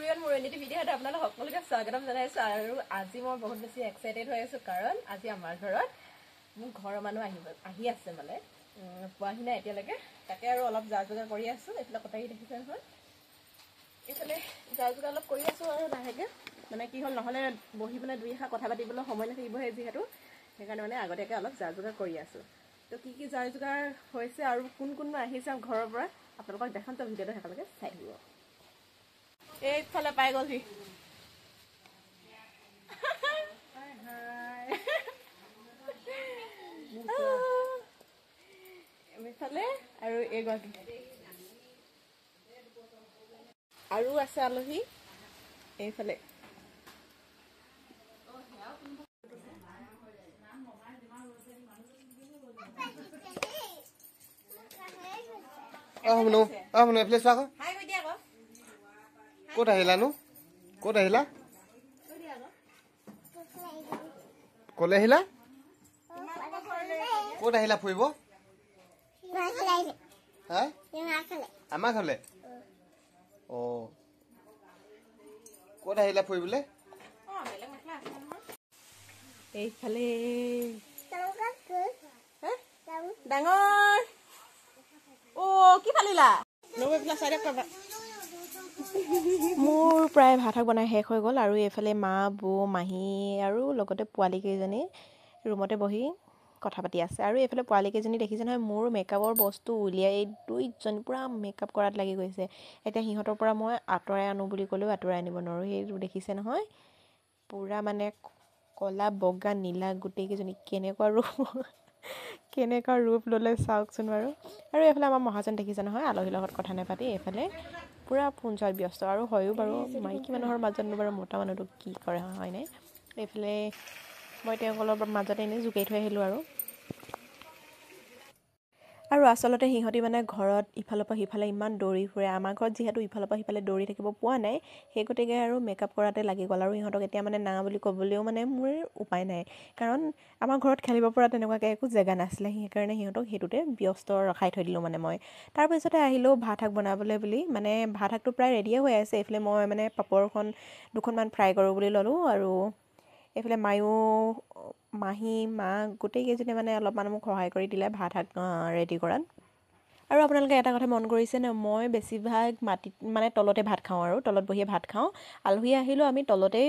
Everyone মোৰ এনিটি ভিডিঅ'ত আপোনালোক সকলোকে স্বাগতম জনাইছো আৰু আজি মই বহুত বেছি এক্সাইটেড হৈ আছো কাৰণ আজি আমাৰ ঘৰত মোৰ ঘৰৰ মানুহ আহি আছে মানে পোৱাহি নাই এতিয়ালৈকে তাকে আৰু অলপ যা-যোগাৰ কৰি আছো এইফালে কটাই দেখিছে নহয় এইফালে যা-যোগাৰ অলপ কৰি আছো আৰু লাহেকে মানে কি হ'ল নহলে বহি মানে দুই এষা কথা পাতিবলৈ সময় নাথাকিবহে যিহেতু সেইকাৰণে মানে আগতীয়াকৈ অলপ যা-যোগাৰ কৰি আছো তো কি যা-যোগাৰ হৈছে আৰু কোন আহিছে ঘৰৰ পৰা আপোনালোকক দেখাম তো ভিডিঅ'টো শেষলৈকে চাই থাকিব এইফালে পাই গ'লহি এইফালে আৰু এইগৰাকী আৰু আছে আলহী এইফালে Menu place ako. Kota hila no? Kota hila? Kole hila? Kota hila fuibo? Ha? Ama khale. Oh. Kota hila fuibole? এইফালে ডাঙৰ কি ফালিলা মোৰ প্ৰায় ভাত বনাই শেষ হৈ গ'ল আৰু এইফালে মা বৌ মাহী আৰু লগতে পোৱালি কেইজনী ৰুমতে বহি কথা পাতি আছে আৰু এইফালে পোৱালি কেইজনী দেখিছে নহয় মোৰ মেকআপৰ বস্তু উলিয়াই দুইজন পুৰা মেকআপ কৰাত লাগি গৈছে এতিয়া সিহঁতৰ পৰা মই আঁতৰাই আনো বুলি ক'লেও আঁতৰাই আনিব নোৱাৰোঁ সেইটো দেখিছে নহয় পুৰা মানে কলা বগা নীলা গোটেই কেইজনী কেনেকুৱা ৰূপ ল'লে চাওকচোন বাৰু আৰু এইফালে আমাৰ মহাজন দেখিছে নহয় আলহীৰ লগত কথা নাপাতি এইফালে পুৰা ফোন চোৱাত ব্যস্ত আৰু হয়ো বাৰু মাইকী মানুহৰ মাজতনো বাৰু মতা মানুহটো কি কৰে হয় নাই এইফালে মই তেওঁলোকৰ মাজতে এনেই জোকাই থৈ আহিলোঁ আৰু আচলতে সিহঁতি মানে ঘৰত ইফালৰ পৰা সিফালে ইমান দৌৰি ফুৰে আমাৰ ঘৰত যিহেতু ইফালৰ পৰা সিফালে দৌৰি থাকিব পোৱা নাই সেই গতিকে আৰু মেকআপ কৰাতে লাগি গ'ল আৰু ইহঁতক এতিয়া মানে না বুলি ক'বলৈও মানে মোৰ উপায় নাই কাৰণ আমাৰ ঘৰত খেলিব পৰা তেনেকুৱাকৈ একো জেগা নাছিলে সেইকাৰণে সিহঁতক সেইটোতে ব্যস্ত ৰখাই থৈ দিলোঁ মানে মই তাৰপিছতে আহিলোঁ ভাত শাক বনাবলৈ বুলি মানে ভাত শাকটো প্ৰায় ৰেডিয়ে হৈ আছে এইফালে মই মানে পাপৰখন দুখনমান ফ্ৰাই কৰোঁ বুলি ল'লোঁ আৰু এইফালে মাহী মা গোটেইকেইজনী মানে অলপমান মোক সহায় কৰি দিলে ভাত শাক ৰেডি কৰাত আৰু আপোনালোকে এটা কথা মন কৰিছে নে মই বেছিভাগ মাটিত মানে তলতে ভাত খাওঁ আৰু তলত বহিয়ে ভাত খাওঁ আলহী আহিলেও আমি তলতেই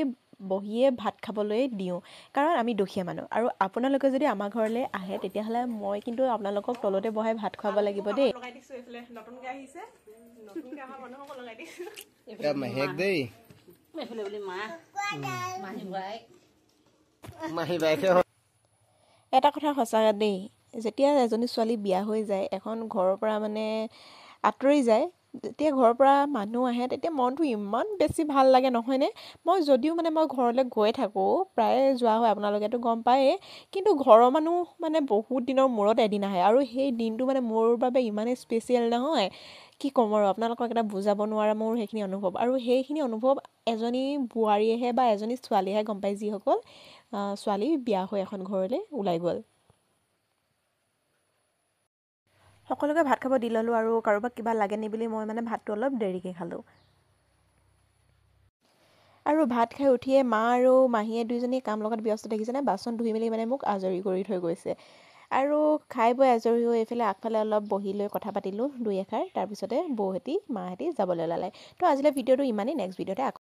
বহিয়ে ভাত খাবলৈ দিওঁ কাৰণ আমি দুখীয়া মানুহ আৰু আপোনালোকে যদি আমাৰ ঘৰলৈ আহে তেতিয়াহ'লে মই কিন্তু আপোনালোকক তলতে বহাই ভাত খুৱাব লাগিব দেই লগাই দিছোঁ এইফালে নতুনকৈ আহিছে নতুনকৈ অহা মানুহকো লগাই দিছোঁ মেহেক দেই এইফালে বুলি মাহী বাইকে এটা কথা সঁচা দেই যেতিয়া এজনী ছোৱালী বিয়া হৈ যায় এখন ঘৰৰ পৰা মানে আঁতৰি যায় যেতিয়া ঘৰৰ পৰা মানুহ আহে তেতিয়া মনটো ইমান বেছি ভাল লাগে নহয়নে মই যদিও মানে মই ঘৰলৈ গৈ থাকোঁ প্ৰায়ে যোৱা হয় আপোনালোকেতো গম পায়েই কিন্তু ঘৰৰ মানুহ মানে বহুত দিনৰ মূৰত এদিন আহে আৰু সেই দিনটো মানে মোৰ বাবে ইমানেই স্পেচিয়েল নহয় কি ক'ম আৰু আপোনালোকক এটা বুজাব নোৱাৰা মোৰ সেইখিনি অনুভৱ আৰু সেইখিনি অনুভৱ এজনী বোৱাৰীয়েহে বা এজনী ছোৱালীয়েহে গম পায় যিসকল ছোৱালী বিয়া হৈ এখন ঘৰলৈ ওলাই গ'ল সকলোকে ভাত খাব দি ল'লোঁ আৰু কাৰোবাক কিবা লাগে নি বুলি মই মানে ভাতটো অলপ দেৰিকৈ খালোঁ আৰু ভাত খাই উঠিয়ে মা আৰু মাহীয়ে দুইজনী কাম লগত ব্যস্ত দেখিছেনে বাচন ধুই মেলি মানে মোক আজৰি কৰি থৈ গৈছে আৰু খাই বৈ আজৰি হৈ এইফালে আগফালে অলপ বহি লৈ কথা পাতিলোঁ দুই এষাৰ তাৰপিছতে বৌহঁতি মাহঁতি যাবলৈ ওলালে তো আজিলৈ ভিডিঅ'টো ইমানেই নেক্সট ভিডিঅ'তে